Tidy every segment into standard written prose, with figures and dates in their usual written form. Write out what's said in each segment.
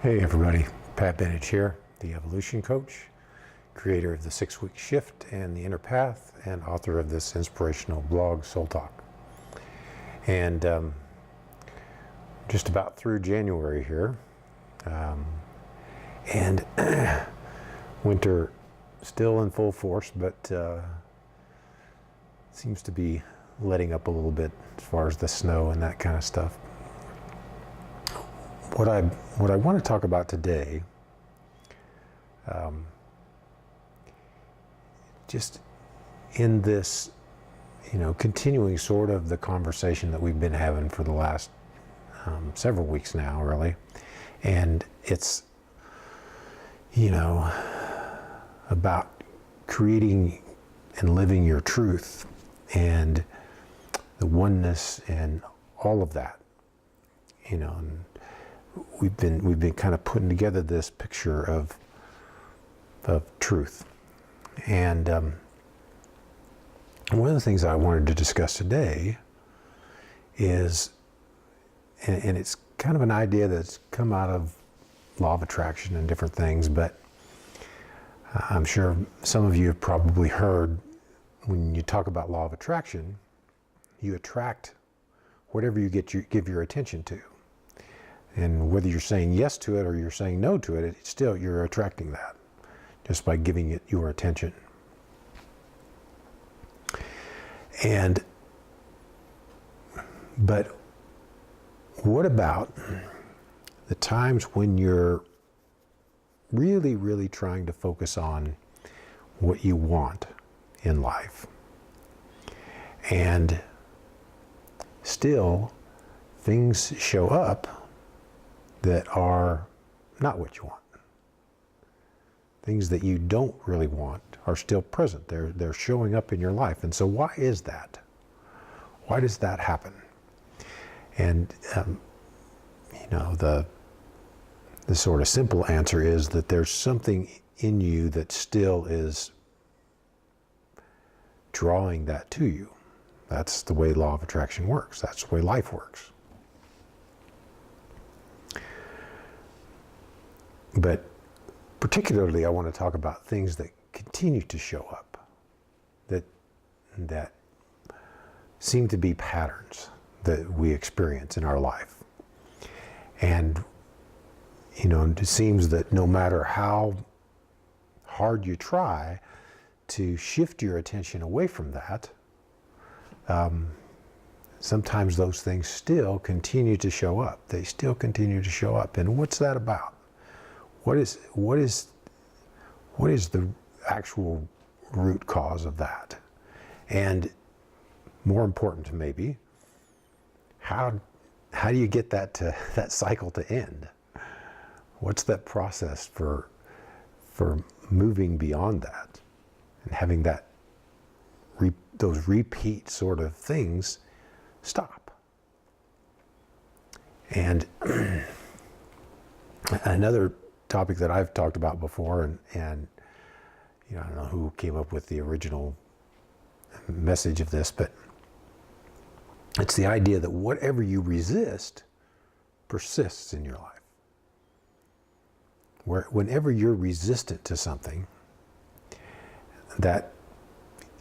Hey everybody, PatBenage here, the evolution coach, creator of the 6-Week Shift and the Inner Path, and author of this inspirational blog, SoulTalk. And just about through January here, and winter still in full force, but seems to be letting up a little bit as far as the snow and that kind of stuff. What I want to talk about today, just in this, continuing sort of the conversation that we've been having for the last several weeks now, really, and it's, about creating and living your truth and the oneness and all of that, and we've been kind of putting together this picture of truth. And one of the things I wanted to discuss today is, and it's kind of an idea that's come out of law of attraction and different things, but I'm sure some of you have probably heard when you talk about law of attraction, you attract whatever you give your attention to. And whether you're saying yes to it or you're saying no to it, still you're attracting that just by giving it your attention. But what about the times when you're really, really trying to focus on what you want in life, and still things show up that are not what you want? Things that you don't really want are still present. They're showing up in your life. And so why is that? Why does that happen? And the sort of simple answer is that there's something in you that still is drawing that to you. That's the way law of attraction works. That's the way life works. But particularly, I want to talk about things that continue to show up, that seem to be patterns that we experience in our life. And, it seems that no matter how hard you try to shift your attention away from that, sometimes those things still continue to show up. They still continue to show up. And what's that about? What is the actual root cause of that? And more important maybe, how do you get that cycle to end? What's that process for moving beyond that and having those repeat sort of things stop? And another topic that I've talked about before, and I don't know who came up with the original message of this, but it's the idea that whatever you resist persists in your life. Whenever you're resistant to something, that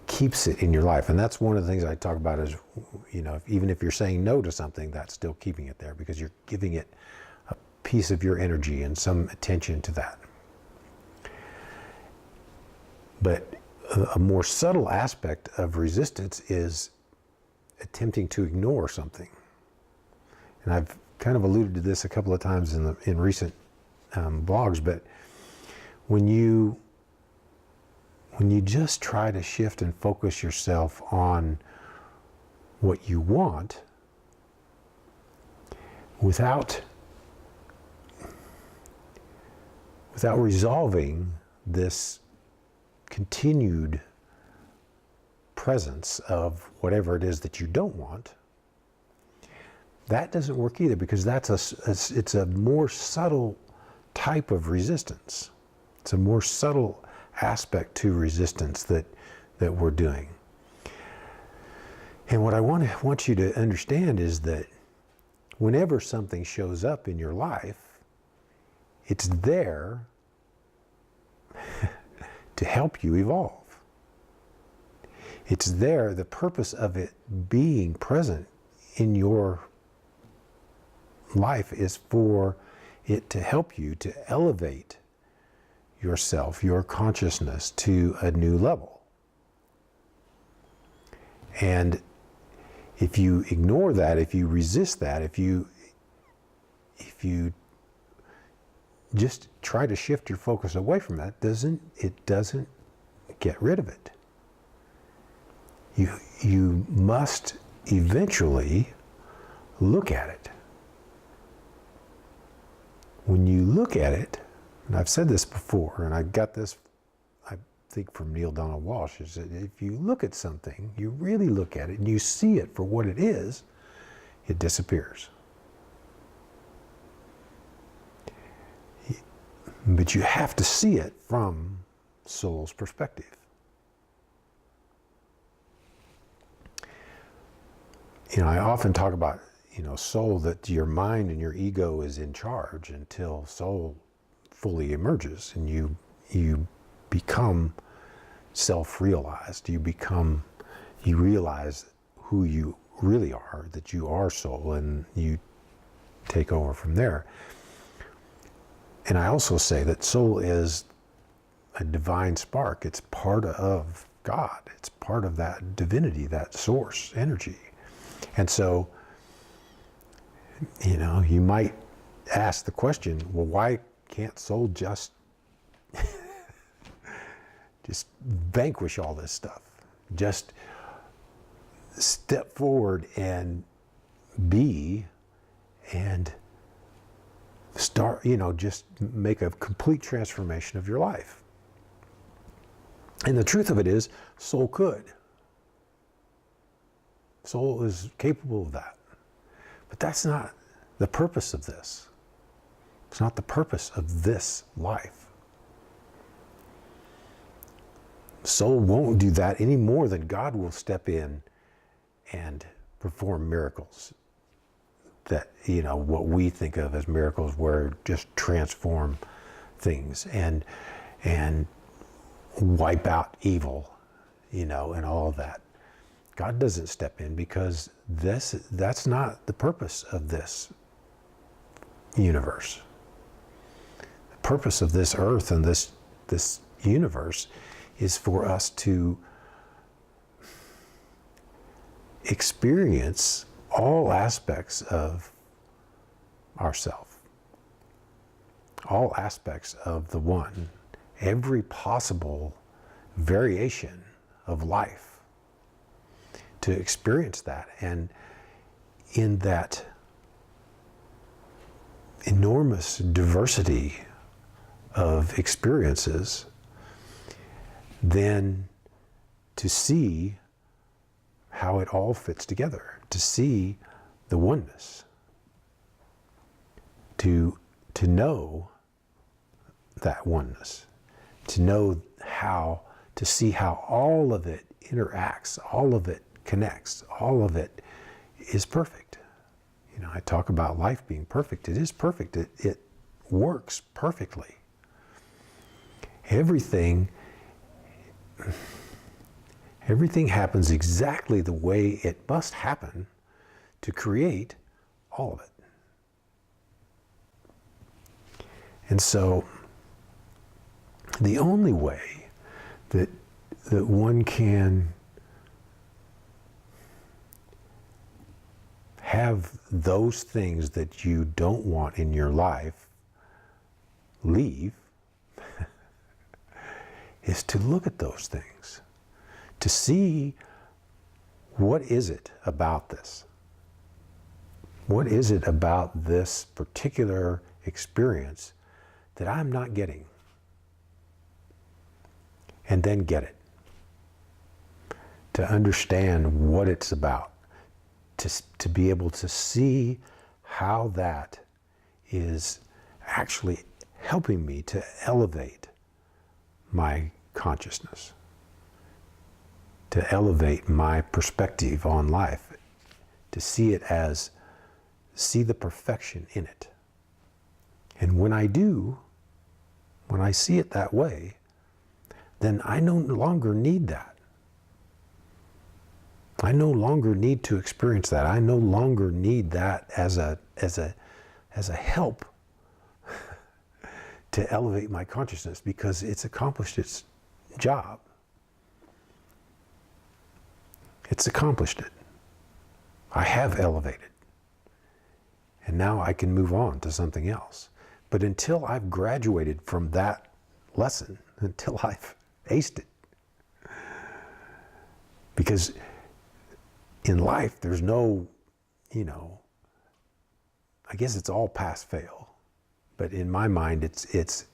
keeps it in your life. And that's one of the things I talk about is, even if you're saying no to something, that's still keeping it there because you're giving it a piece of your energy and some attention to that. But a more subtle aspect of resistance is attempting to ignore something. And I've kind of alluded to this a couple of times in recent blogs, but when you just try to shift and focus yourself on what you want without resolving this continued presence of whatever it is that you don't want, that doesn't work either, because it's a more subtle type of resistance. It's a more subtle aspect to resistance that we're doing. And what I want you to understand is that whenever something shows up in your life, It's there to help you evolve. It's there, the purpose of it being present in your life is for it to help you to elevate yourself, your consciousness to a new level. And if you ignore that, if you resist that, if you just try to shift your focus away from that, it doesn't get rid of it. You must eventually look at it. When you look at it, and I've said this before, and I got this, I think, from Neale Donald Walsch, is that if you look at something, you really look at it, and you see it for what it is, it disappears. But you have to see it from soul's perspective. You know, I often talk about, soul, that your mind and your ego is in charge until soul fully emerges and you become self-realized. You realize who you really are, that you are soul, and you take over from there. And I also say that soul is a divine spark. It's part of God. It's part of that divinity, that source energy. And so, you might ask the question, well, why can't soul just vanquish all this stuff? Just step forward and be, and start, just make a complete transformation of your life. And the truth of it is, soul could. Soul is capable of that. But that's not the purpose of this. It's not the purpose of this life. Soul won't do that any more than God will step in and perform miracles. That, what we think of as miracles, where just transform things and wipe out evil, and all of that. God doesn't step in, because that's not the purpose of this universe. The purpose of this earth and this universe is for us to experience all aspects of ourself, all aspects of the one, every possible variation of life, to experience that. And in that enormous diversity of experiences, then to see how it all fits together, to see the oneness, to know that oneness, to know how, to see how all of it interacts, all of it connects, all of it is perfect. I talk about life being perfect. It is perfect. It works perfectly. Everything happens exactly the way it must happen to create all of it. And so the only way that one can have those things that you don't want in your life leave is to look at those things, to see, what is it about this? What is it about this particular experience that I'm not getting? And then get it. To understand what it's about. To be able to see how that is actually helping me to elevate my consciousness, to elevate my perspective on life, to see it as, see the perfection in it, And when I do, when I see it that way, then I no longer need that. I no longer need to experience that. I no longer need that as a help to elevate my consciousness, because it's accomplished its job. It's accomplished it. I have elevated. And now I can move on to something else. But until I've graduated from that lesson, until I've aced it, because in life there's no, I guess it's all pass fail. But in my mind, it's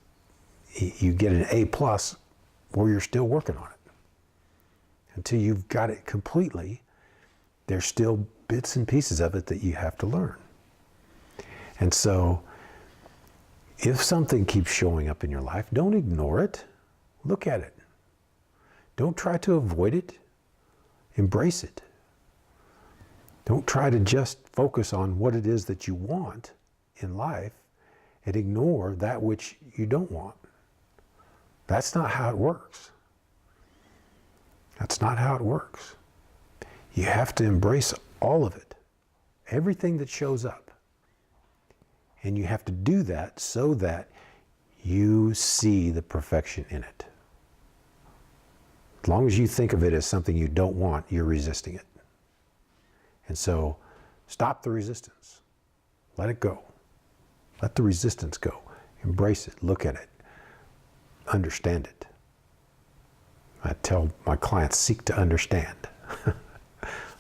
you get an A+ or you're still working on it. Until you've got it completely, there's still bits and pieces of it that you have to learn. And so, if something keeps showing up in your life, don't ignore it. Look at it. Don't try to avoid it. Embrace it. Don't try to just focus on what it is that you want in life and ignore that which you don't want. That's not how it works. That's not how it works. You have to embrace all of it, everything that shows up. And you have to do that so that you see the perfection in it. As long as you think of it as something you don't want, you're resisting it. And so, stop the resistance. Let it go. Let the resistance go. Embrace it. Look at it. Understand it. I tell my clients, seek to understand.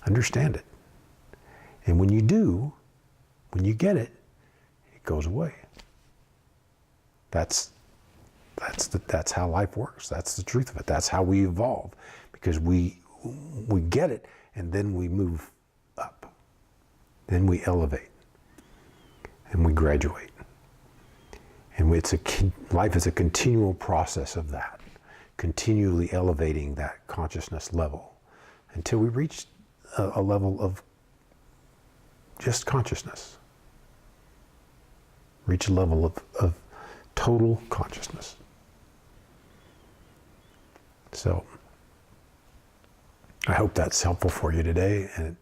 Understand it. And when you do, when you get it, it goes away. That's how life works. That's the truth of it. That's how we evolve, because we get it, and then we move up. Then we elevate, and we graduate. And life is a continual process of that, continually elevating that consciousness level until we reach a level of just consciousness. Reach a level of total consciousness. So, I hope that's helpful for you today. And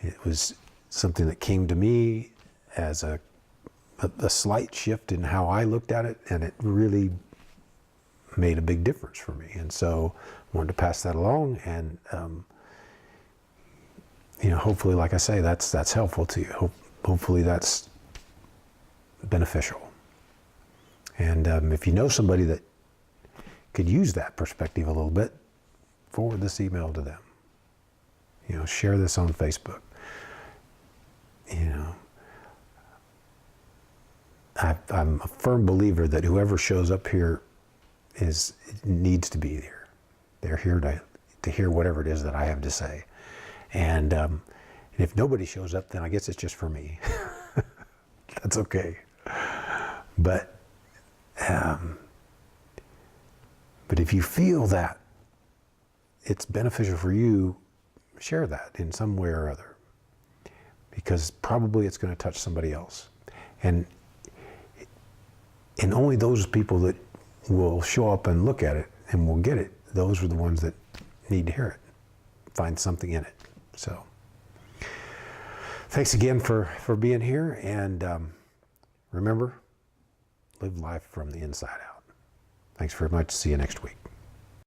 it was something that came to me as a slight shift in how I looked at it, and it really made a big difference for me. And so I wanted to pass that along, and hopefully, like I say, that's helpful to you. Hopefully that's beneficial. And if you know somebody that could use that perspective a little bit, forward this email to them. Share this on Facebook. I'm a firm believer that whoever shows up here needs to be here. They're here to hear whatever it is that I have to say. And if nobody shows up, then I guess it's just for me. That's okay. But if you feel that it's beneficial for you, share that in some way or other, because probably it's going to touch somebody else. And only those people that will show up and look at it and will get it, those are the ones that need to hear it, find something in it. So thanks again for being here, and remember, live life from the inside out. Thanks very much. See you next week.